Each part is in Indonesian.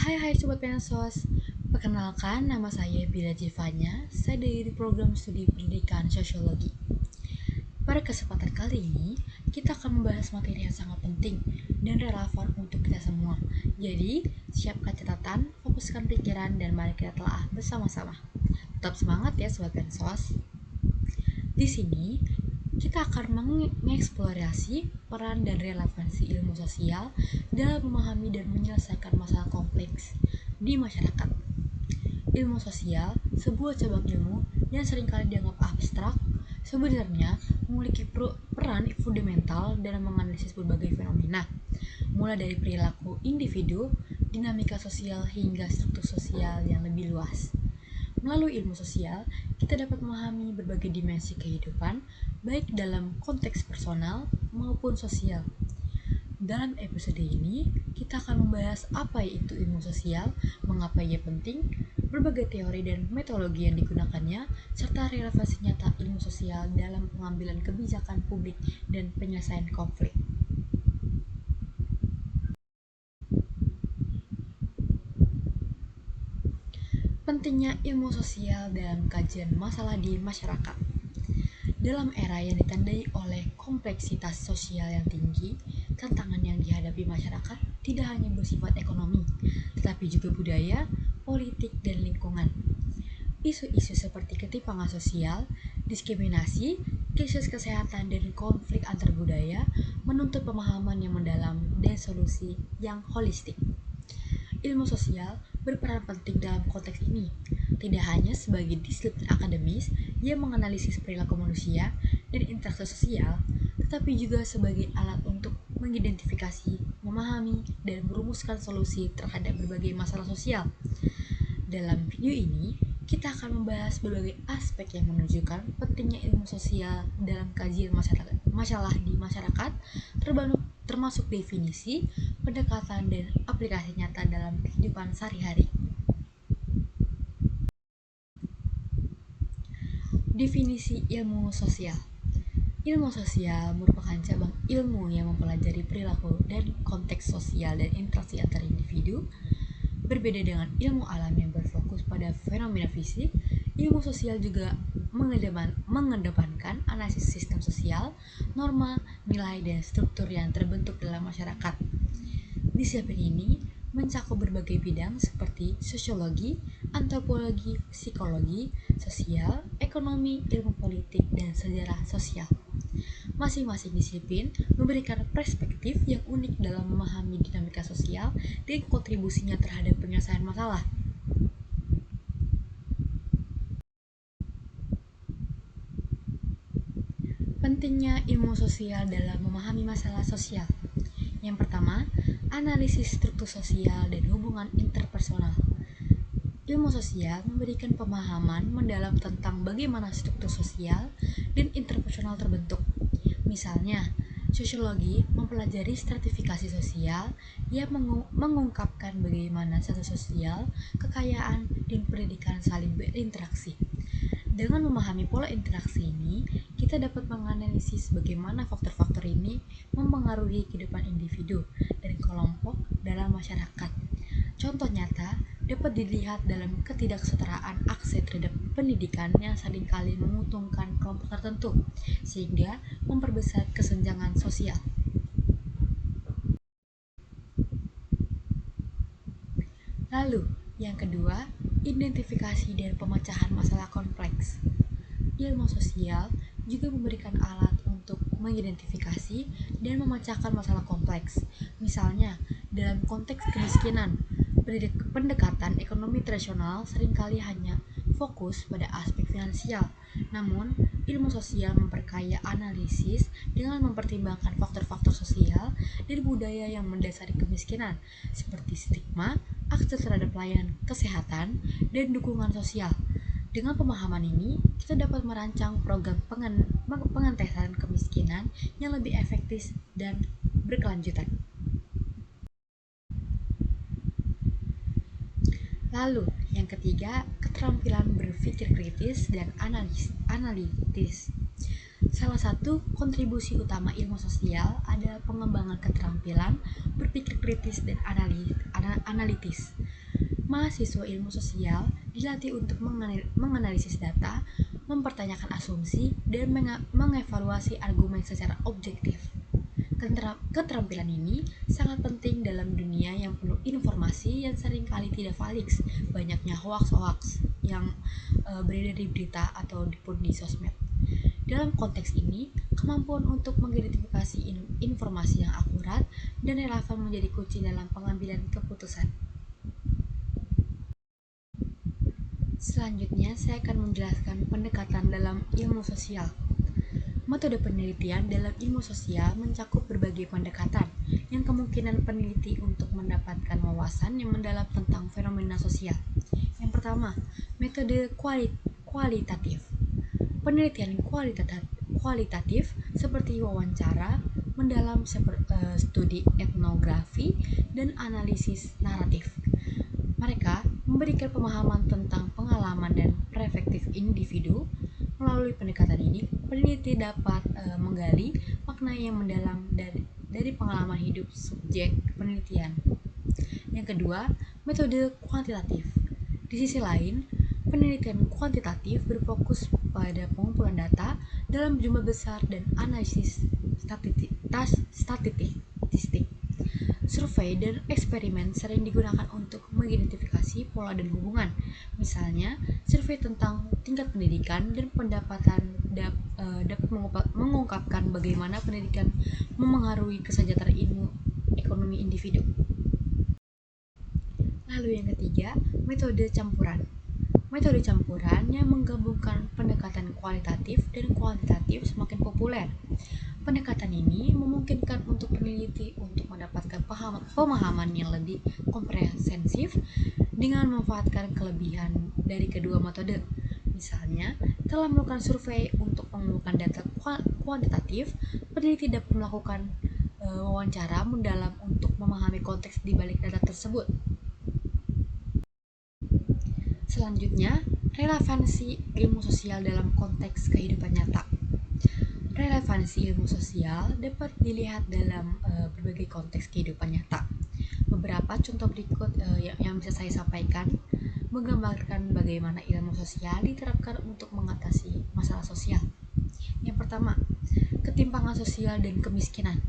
Hai Sobat Pensos, perkenalkan nama saya Bila Jivanya, saya dari program studi pendidikan sosiologi. Pada kesempatan kali ini, kita akan membahas materi yang sangat penting dan relevan untuk kita semua. Jadi, siapkan catatan, fokuskan pikiran, dan mari kita telah bersama-sama. Tetap semangat ya Sobat Pensos. Di sini, kita akan mengeksplorasi peran dan relevansi ilmu sosial dalam memahami dan menyelesaikan masalah kompleks di masyarakat. Ilmu sosial, sebuah cabang ilmu yang seringkali dianggap abstrak, sebenarnya memiliki peran fundamental dalam menganalisis berbagai fenomena, mulai dari perilaku individu, dinamika sosial, hingga struktur sosial yang lebih luas. Melalui ilmu sosial, kita dapat memahami berbagai dimensi kehidupan, baik dalam konteks personal maupun sosial. Dalam episode ini, kita akan membahas apa itu ilmu sosial, mengapa ia penting, berbagai teori dan metodologi yang digunakannya, serta relevansi nyata ilmu sosial dalam pengambilan kebijakan publik dan penyelesaian konflik. Pentingnya ilmu sosial dalam kajian masalah di masyarakat. Dalam era yang ditandai oleh kompleksitas sosial yang tinggi, tantangan yang dihadapi masyarakat tidak hanya bersifat ekonomi, tetapi juga budaya, politik, dan lingkungan. Isu-isu seperti ketimpangan sosial, diskriminasi, krisis kesehatan, dan konflik antar budaya menuntut pemahaman yang mendalam dan solusi yang holistik. Ilmu sosial berperan penting dalam konteks ini, tidak hanya sebagai disiplin akademis yang menganalisis perilaku manusia dan interaksi sosial, tetapi juga sebagai alat untuk mengidentifikasi, memahami, dan merumuskan solusi terhadap berbagai masalah sosial. Dalam video ini, kita akan membahas berbagai aspek yang menunjukkan pentingnya ilmu sosial dalam kajian masalah di masyarakat, termasuk definisi, pendekatan, dan aplikasi nyata dalam kehidupan sehari-hari. Definisi ilmu sosial. Ilmu sosial merupakan cabang ilmu yang mempelajari perilaku dan konteks sosial dan interaksi antar individu. Berbeda dengan ilmu alam yang berfokus pada fenomena fisik, ilmu sosial juga mengedepankan analisis sistem sosial, norma, nilai, dan struktur yang terbentuk dalam masyarakat. Disiplin ini mencakup berbagai bidang seperti sosiologi, antropologi, psikologi, sosial, ekonomi, ilmu politik, dan sejarah sosial. Masing-masing disiplin memberikan perspektif yang unik dalam memahami dinamika sosial dan kontribusinya terhadap penyelesaian masalah. Pentingnya ilmu sosial dalam memahami masalah sosial. Yang pertama, analisis struktur sosial dan hubungan interpersonal. Ilmu sosial memberikan pemahaman mendalam tentang bagaimana struktur sosial dan interpersonal terbentuk. Misalnya, sosiologi mempelajari stratifikasi sosial yang mengungkapkan bagaimana status sosial, kekayaan, dan pendidikan saling berinteraksi. Dengan memahami pola interaksi ini, kita dapat menganalisis bagaimana faktor-faktor ini mempengaruhi kehidupan individu dan kelompok dalam masyarakat. Contoh nyata dapat dilihat dalam ketidaksetaraan akses terhadap pendidikan yang seringkali menguntungkan kelompok tertentu, sehingga memperbesar kesenjangan sosial. Lalu, yang kedua, identifikasi dan pemecahan masalah kompleks. Ilmu sosial juga memberikan alat untuk mengidentifikasi dan memecahkan masalah kompleks. Misalnya, dalam konteks kemiskinan, pendekatan ekonomi tradisional seringkali hanya fokus pada aspek finansial. Namun, ilmu sosial memperkaya analisis dengan mempertimbangkan faktor-faktor sosial dan budaya yang mendasari kemiskinan, seperti stigma, akses terhadap pelayanan kesehatan, dan dukungan sosial. Dengan pemahaman ini, kita dapat merancang program pengentasan kemiskinan yang lebih efektif dan berkelanjutan. Lalu, yang ketiga, keterampilan berpikir kritis dan analitis. Salah satu kontribusi utama ilmu sosial adalah pengembangan keterampilan berpikir kritis dan analitis. Mahasiswa ilmu sosial dilatih untuk menganalisis data, mempertanyakan asumsi, dan mengevaluasi argumen secara objektif. Keterampilan ini sangat penting dalam dunia yang penuh informasi yang seringkali tidak valid. Banyaknya hoax-hoax yang beredar di berita atau di sosmed. Dalam konteks ini, kemampuan untuk mengidentifikasi informasi yang akurat dan relevan menjadi kunci dalam pengambilan keputusan. Selanjutnya, saya akan menjelaskan pendekatan dalam ilmu sosial. Metode penelitian dalam ilmu sosial mencakup berbagai pendekatan yang kemungkinan peneliti untuk mendapatkan wawasan yang mendalam tentang fenomena sosial. Yang pertama, metode kualitatif. Penelitian kualitatif seperti wawancara, mendalam studi etnografi, dan analisis naratif. Mereka memberikan pemahaman tentang pengalaman dan perspektif individu. Melalui pendekatan ini, peneliti dapat menggali makna yang mendalam dari pengalaman hidup subjek penelitian. Yang kedua, metode kuantitatif. Di sisi lain, penelitian kuantitatif berfokus pada pengumpulan data dalam jumlah besar dan analisis statistik. Survei dan eksperimen sering digunakan untuk mengidentifikasi pola dan hubungan. Misalnya, survei tentang tingkat pendidikan dan pendapatan dapat mengungkapkan bagaimana pendidikan memengaruhi kesejahteraan ekonomi individu. Lalu yang ketiga, metode campuran. Metode campuran yang menggabungkan pendekatan kualitatif dan kuantitatif semakin populer. Pendekatan ini memungkinkan untuk peneliti untuk mendapatkan pemahaman yang lebih komprehensif dengan memanfaatkan kelebihan dari kedua metode. Misalnya, telah melakukan survei untuk mengumpulkan data kuantitatif, peneliti dapat melakukan wawancara mendalam untuk memahami konteks di balik data tersebut. Selanjutnya, relevansi ilmu sosial dalam konteks kehidupan nyata. Relevansi ilmu sosial dapat dilihat dalam berbagai konteks kehidupan nyata. Beberapa contoh berikut yang bisa saya sampaikan menggambarkan bagaimana ilmu sosial diterapkan untuk mengatasi masalah sosial. Yang pertama, ketimpangan sosial dan kemiskinan.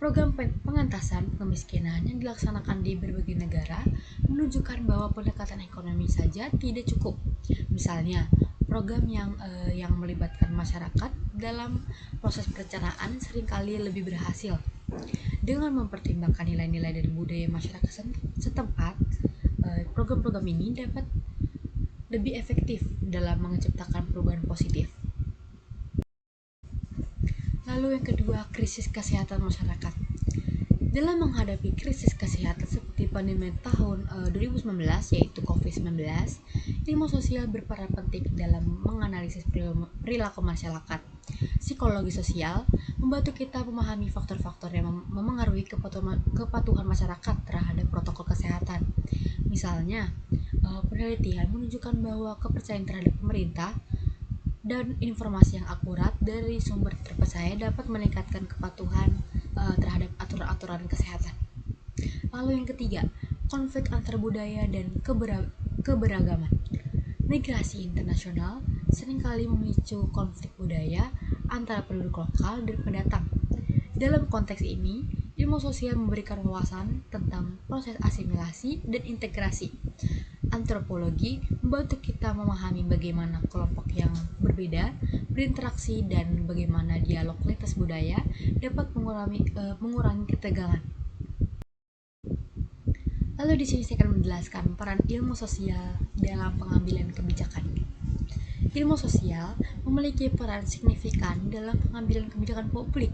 Program pengentasan kemiskinan yang dilaksanakan di berbagai negara menunjukkan bahwa pendekatan ekonomi saja tidak cukup. Misalnya, program yang melibatkan masyarakat dalam proses perencanaan seringkali lebih berhasil. Dengan mempertimbangkan nilai-nilai dan budaya masyarakat setempat, program-program ini dapat lebih efektif dalam menciptakan perubahan positif. Lalu yang kedua, krisis kesehatan masyarakat. Dalam menghadapi krisis kesehatan seperti pandemi tahun 2019 yaitu COVID-19, ilmu sosial berperan penting dalam menganalisis perilaku masyarakat. Psikologi sosial membantu kita memahami faktor-faktor yang memengaruhi kepatuhan masyarakat terhadap protokol kesehatan. Misalnya, penelitian menunjukkan bahwa kepercayaan terhadap pemerintah dan informasi yang akurat dari sumber terpercaya dapat meningkatkan kepatuhan terhadap aturan-aturan kesehatan. Lalu yang ketiga, konflik antar budaya dan keberagaman. Migrasi internasional seringkali memicu konflik budaya antara penduduk lokal dan pendatang. Dalam konteks ini, ilmu sosial memberikan wawasan tentang proses asimilasi dan integrasi. Antropologi membantu kita memahami bagaimana kelompok yang berbeda berinteraksi dan bagaimana dialog lintas budaya dapat mengurangi ketegangan. Lalu di sini saya akan menjelaskan peran ilmu sosial dalam pengambilan kebijakan. Ilmu sosial memiliki peran signifikan dalam pengambilan kebijakan publik.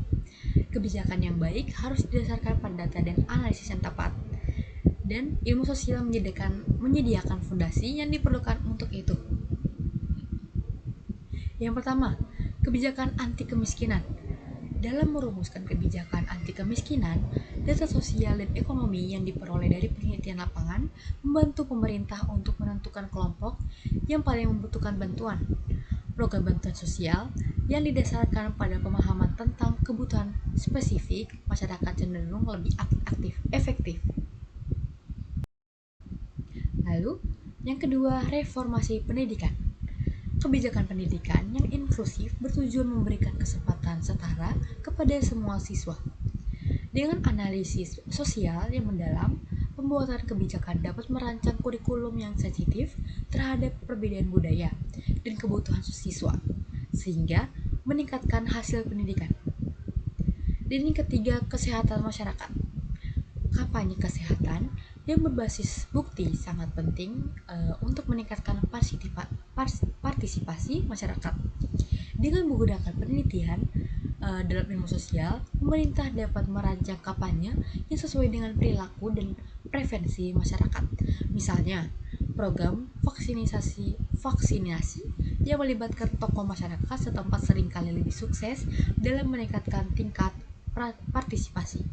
Kebijakan yang baik harus didasarkan pada data dan analisis yang tepat. Dan ilmu sosial menyediakan fondasi yang diperlukan untuk itu. Yang pertama, kebijakan anti kemiskinan. Dalam merumuskan kebijakan anti kemiskinan, data sosial dan ekonomi yang diperoleh dari penelitian lapangan membantu pemerintah untuk menentukan kelompok yang paling membutuhkan bantuan. Program bantuan sosial yang didasarkan pada pemahaman tentang kebutuhan spesifik masyarakat cenderung lebih aktif, efektif. Lalu, yang kedua, reformasi pendidikan. Kebijakan pendidikan yang inklusif bertujuan memberikan kesempatan setara kepada semua siswa. Dengan analisis sosial yang mendalam, pembuatan kebijakan dapat merancang kurikulum yang sensitif terhadap perbedaan budaya dan kebutuhan siswa, sehingga meningkatkan hasil pendidikan. Dan yang ketiga, kesehatan masyarakat. Kampanye kesehatan yang berbasis bukti sangat penting untuk meningkatkan partisipasi masyarakat. Dengan menggunakan penelitian dalam ilmu sosial, pemerintah dapat merancang kampanye yang sesuai dengan perilaku dan preferensi masyarakat. Misalnya, program vaksinasi yang melibatkan tokoh masyarakat setempat seringkali lebih sukses dalam meningkatkan tingkat partisipasi.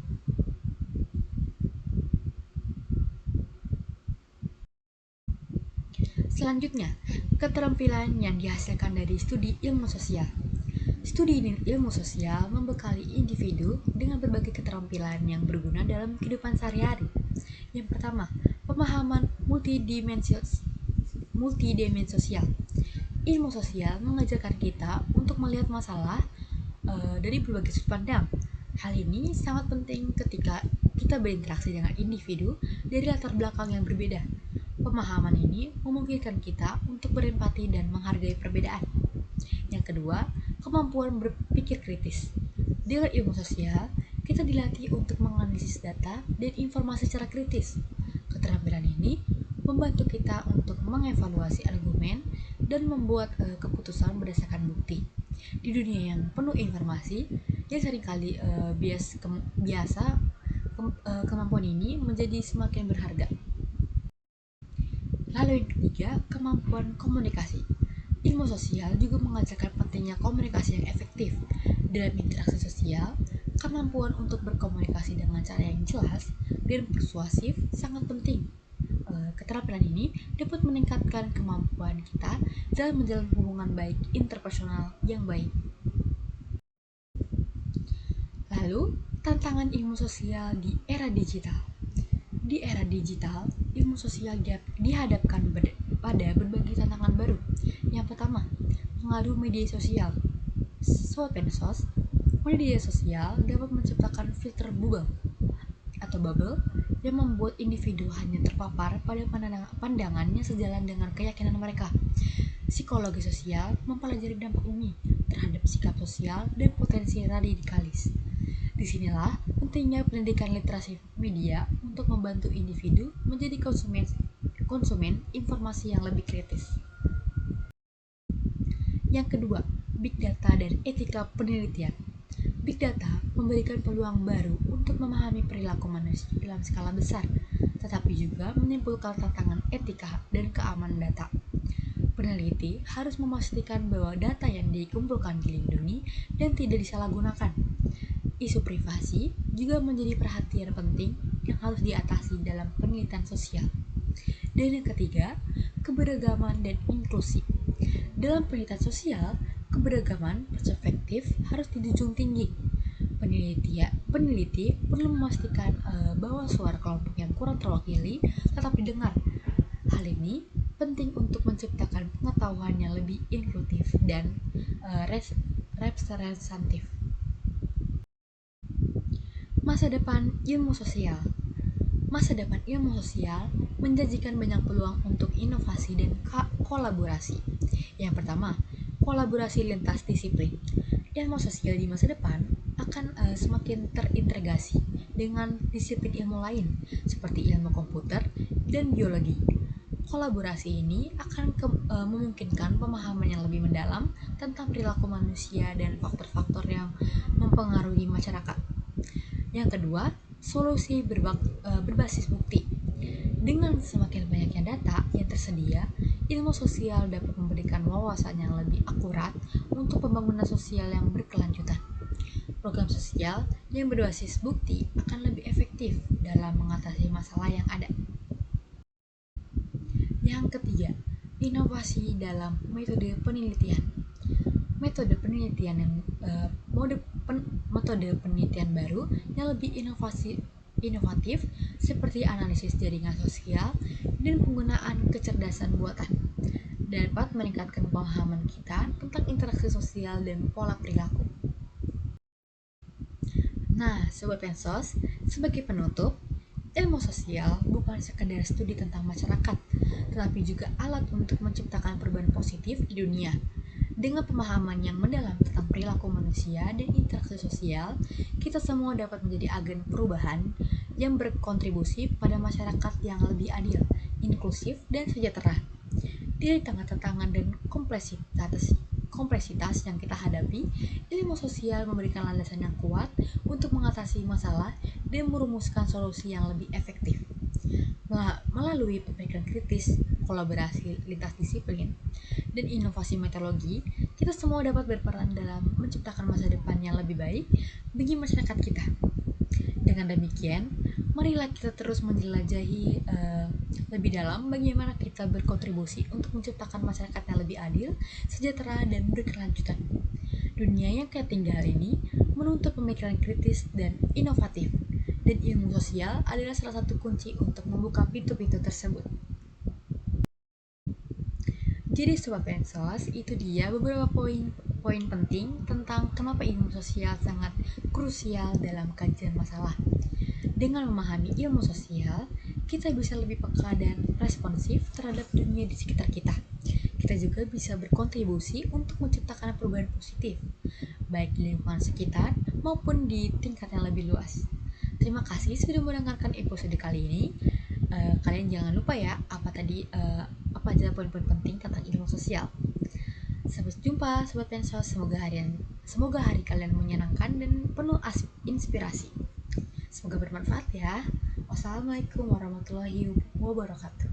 Selanjutnya, keterampilan yang dihasilkan dari studi ilmu sosial. Studi ilmu sosial membekali individu dengan berbagai keterampilan yang berguna dalam kehidupan sehari-hari. Yang pertama, pemahaman multidimensi sosial. Ilmu sosial mengajarkan kita untuk melihat masalah dari berbagai sudut pandang. Hal ini sangat penting ketika kita berinteraksi dengan individu dari latar belakang yang berbeda. Pemahaman ini memungkinkan kita untuk berempati dan menghargai perbedaan. Yang kedua, kemampuan berpikir kritis. Dengan ilmu sosial, kita dilatih untuk menganalisis data dan informasi secara kritis. Keterampilan ini membantu kita untuk mengevaluasi argumen dan membuat keputusan berdasarkan bukti. Di dunia yang penuh informasi, yang seringkali kemampuan ini menjadi semakin berharga. Lalu yang ketiga, kemampuan komunikasi. Ilmu sosial juga mengajarkan pentingnya komunikasi yang efektif. Dalam interaksi sosial, kemampuan untuk berkomunikasi dengan cara yang jelas dan persuasif sangat penting. Keterampilan ini dapat meningkatkan kemampuan kita dalam menjalin hubungan baik interpersonal yang baik. Lalu, tantangan ilmu sosial di era digital. Di era digital, ilmu sosial dihadapkan pada berbagai tantangan baru. Yang pertama, pengaruh media sosial. Sobat Pensos, media sosial dapat menciptakan filter bubble yang membuat individu hanya terpapar pada pandangannya sejalan dengan keyakinan mereka. Psikologi sosial mempelajari dampak ini terhadap sikap sosial dan potensi radikalis. Disinilah pentingnya pendidikan literasi media untuk membantu individu menjadi konsumen informasi yang lebih kritis. Yang kedua, big data dan etika penelitian. Big data memberikan peluang baru untuk memahami perilaku manusia dalam skala besar, tetapi juga menimbulkan tantangan etika dan keamanan data. Peneliti harus memastikan bahwa data yang dikumpulkan dilindungi dan tidak disalahgunakan. Isu privasi juga menjadi perhatian penting yang harus diatasi dalam penelitian sosial. Dan yang ketiga, keberagaman dan inklusi. Dalam penelitian sosial, keberagaman perspektif harus dijunjung tinggi. Peneliti perlu memastikan bahwa suara kelompok yang kurang terwakili tetap didengar. Hal ini penting untuk menciptakan pengetahuan yang lebih inklusif dan representatif. Masa depan ilmu sosial. Masa depan ilmu sosial menjanjikan banyak peluang untuk inovasi dan kolaborasi. Yang pertama, kolaborasi lintas disiplin. Ilmu sosial di masa depan akan semakin terintegrasi dengan disiplin ilmu lain seperti ilmu komputer dan biologi. Kolaborasi ini akan memungkinkan pemahaman yang lebih mendalam tentang perilaku manusia dan faktor-faktor yang mempengaruhi masyarakat. Yang kedua, solusi berbasis bukti. Dengan semakin banyaknya data yang tersedia, ilmu sosial dapat memberikan wawasan yang lebih akurat untuk pembangunan sosial yang berkelanjutan. Program sosial yang berbasis bukti akan lebih efektif dalam mengatasi masalah yang ada. Yang ketiga, inovasi dalam metode penelitian. metode penelitian yang metode penelitian baru yang lebih inovatif seperti analisis jaringan sosial dan penggunaan kecerdasan buatan dapat meningkatkan pemahaman kita tentang interaksi sosial dan pola perilaku. Nah, Sobat Pensos, sebagai penutup, ilmu sosial bukan sekedar studi tentang masyarakat, tetapi juga alat untuk menciptakan perubahan positif di dunia. Dengan pemahaman yang mendalam tentang perilaku manusia dan interaksi sosial, kita semua dapat menjadi agen perubahan yang berkontribusi pada masyarakat yang lebih adil, inklusif, dan sejahtera. Di tengah tantangan dan kompleksitas yang kita hadapi, ilmu sosial memberikan landasan yang kuat untuk mengatasi masalah dan merumuskan solusi yang lebih efektif. Melalui pemikiran kritis, kolaborasi lintas disiplin, dan inovasi metodologi, kita semua dapat berperan dalam menciptakan masa depan yang lebih baik bagi masyarakat kita. Dengan demikian, marilah kita terus menjelajahi lebih dalam bagaimana kita berkontribusi untuk menciptakan masyarakat yang lebih adil, sejahtera, dan berkelanjutan. Dunia yang kita tinggal ini menuntut pemikiran kritis dan inovatif, dan ilmu sosial adalah salah satu kunci untuk membuka pintu-pintu tersebut. Jadi Sobat Pensos, itu dia beberapa poin penting tentang kenapa ilmu sosial sangat krusial dalam kajian masalah. Dengan memahami ilmu sosial, kita bisa lebih peka dan responsif terhadap dunia di sekitar kita. Kita juga bisa berkontribusi untuk menciptakan perubahan positif, baik di lingkungan sekitar maupun di tingkat yang lebih luas. Terima kasih sudah mendengarkan episode kali ini. Kalian jangan lupa ya apa aja poin-poin penting tentang ilmu sosial. Sampai jumpa Sobat Pensos, semoga hari kalian menyenangkan dan penuh inspirasi. Semoga bermanfaat ya. Wassalamualaikum warahmatullahi wabarakatuh.